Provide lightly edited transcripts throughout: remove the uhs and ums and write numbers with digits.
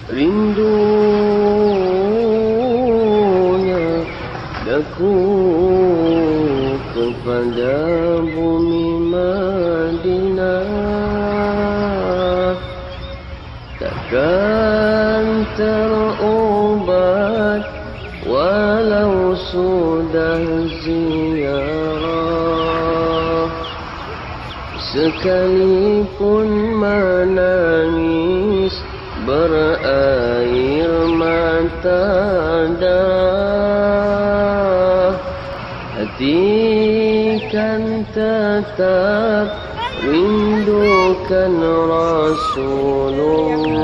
rindunya daku kepada bumi Madinah, takkan terobat walau sudah ziarah. Sekalipun menangis berair mata darah, hati kan tetap rindukan Rasulullah.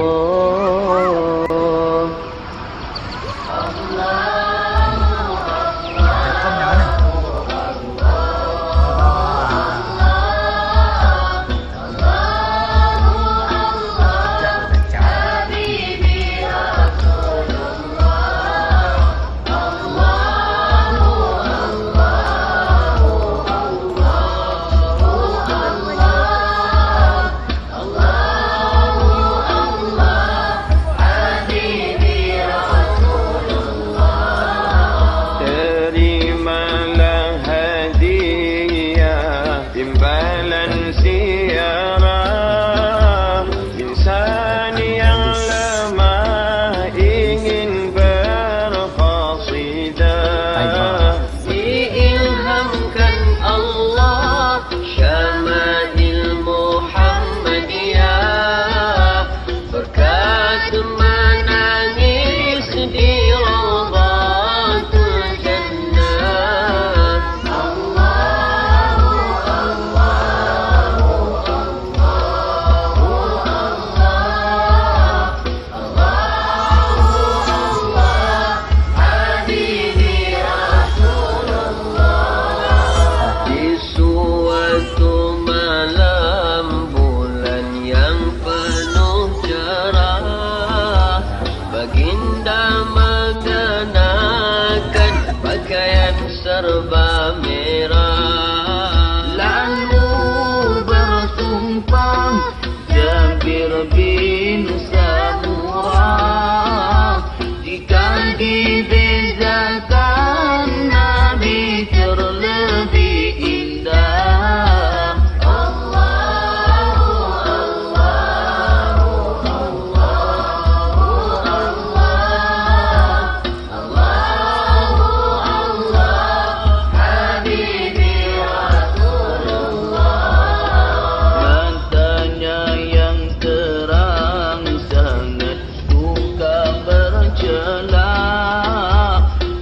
Serba merah, lalu bertumpang Jabir bin Samurah. Jika dibezakan Nabi terlebih indah. Allahu Allahu Allahu Allah, Allahu Allah, Habibi Rasulullah. Matanya yang terang sangat suka bercelah,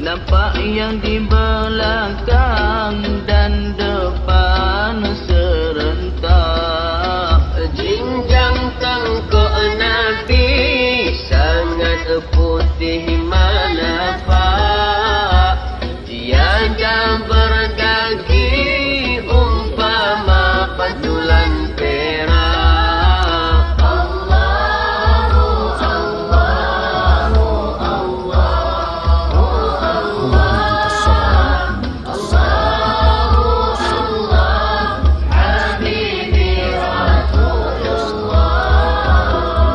nampak yang di belakang dan depan serentak. Jinjang tengkok Nabi sangat putih malapak, tiada berdaging umpama pantulan perak. Allahu Allahu Allahu Allah, Allahu Allah, Habibi Rasulullah.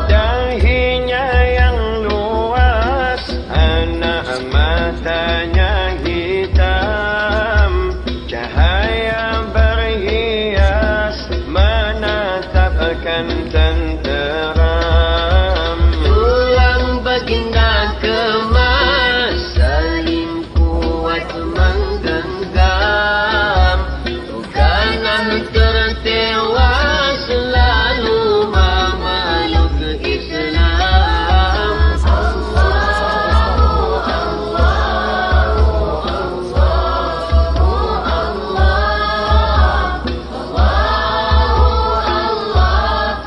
Dahinya yang luas, anak matanya hitam, cahaya berhias menatapkan tenteram. Tulang baginda kemas saling kuat menggenggam, bukanlah tertewas selalu memeluk Islam. Allahu Allahu Allahu Allah, Allahu Allah,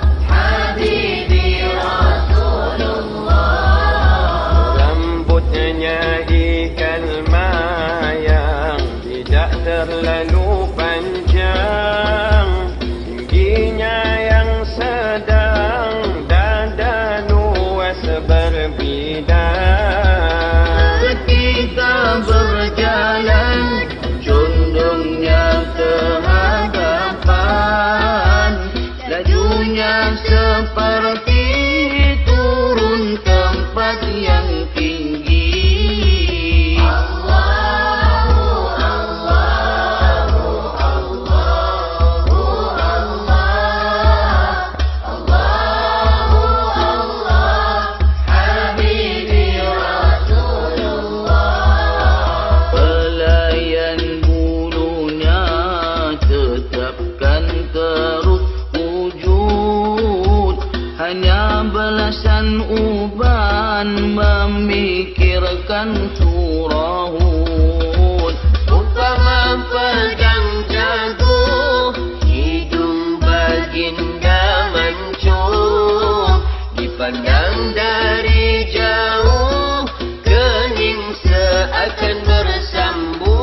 terus wujud. Hanya belasan uban memikirkan surah Hud. Umpama pedang jago, hidung baginda mancung, dipandang dari jauh, kening seakan bersambung.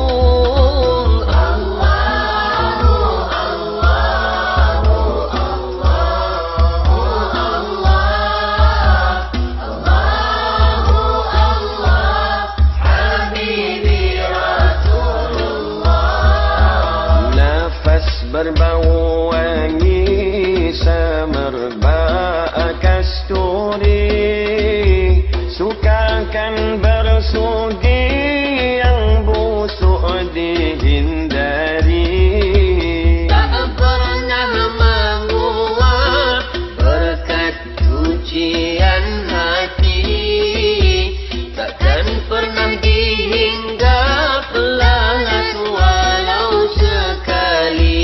Allahu, Allahu, Allahu, Allah, Allahu, Allah, Habibi Rasulullah. Nafas berbau wangi semerbak kasturi, sukakan bersudi yang busuk dihindari. Tak pernah menguap berkat cucian hati, takkan pernah dihinggap lalat walau sekali.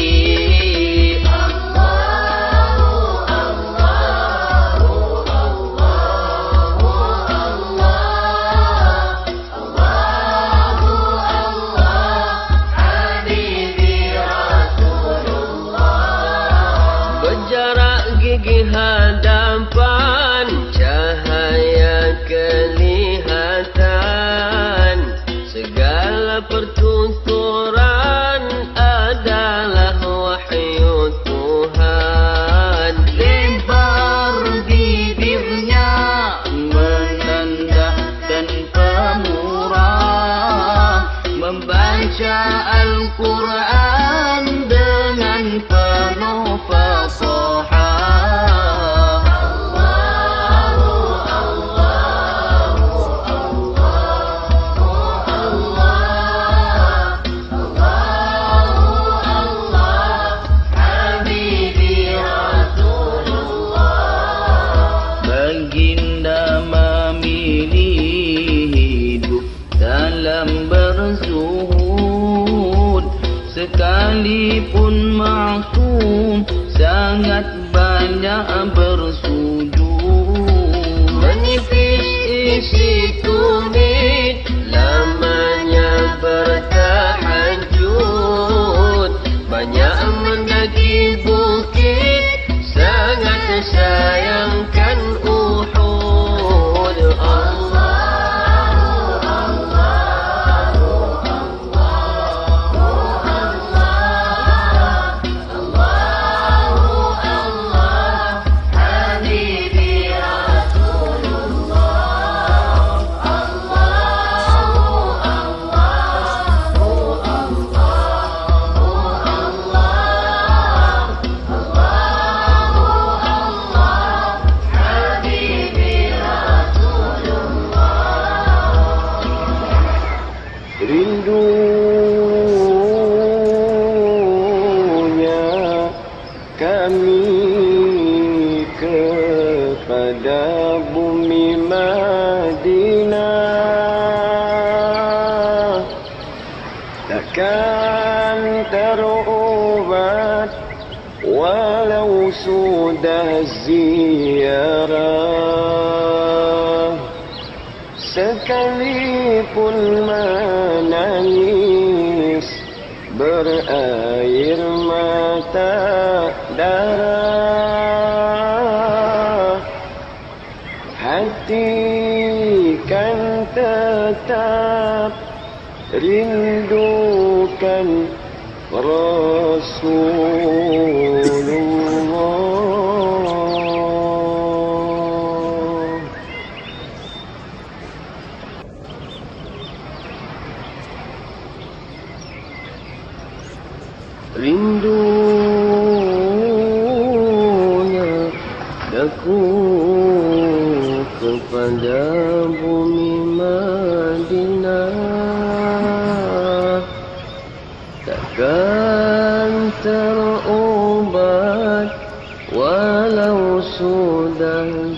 Allahu, Allahu, Allahu, Allah, Allahu, Allah, Habibi Rasulullah. Berjarak gigi hadapan, cahaya kelihatan, segala pertuturan adalah wahyu Tuhan. Lebar bibirnya menandakan pemurah, membaca Al-Quran dengan penuh fasahah. Allahu, Allahu, Allahu, Allah, Allahu, Allah, Habibi Rasulullah. Baginda memilih hidup dalam berzuhud, sekalipun maksum sangat banyak bersujud. Menipis isi tumit, lamanya bertahajud, banyak mendaki bukit, sangat sayangkan Uhud. Allahu, Allahu, Allahu, Allah, Allahu, Allah, Habibi Rasulullah. Allahu, Allahu, Allahu, Allah, Allahu, Allah, Habibi Rasulullah. Rindunya kami kepada bumi Madinah, takkan terubat walau sudah ziarah. Sekalipun menangis berair mata darah, hati kan tetap rindukan Rasulullah. Rindunya daku kepada bumi Madinah, takkan terobat walau sudah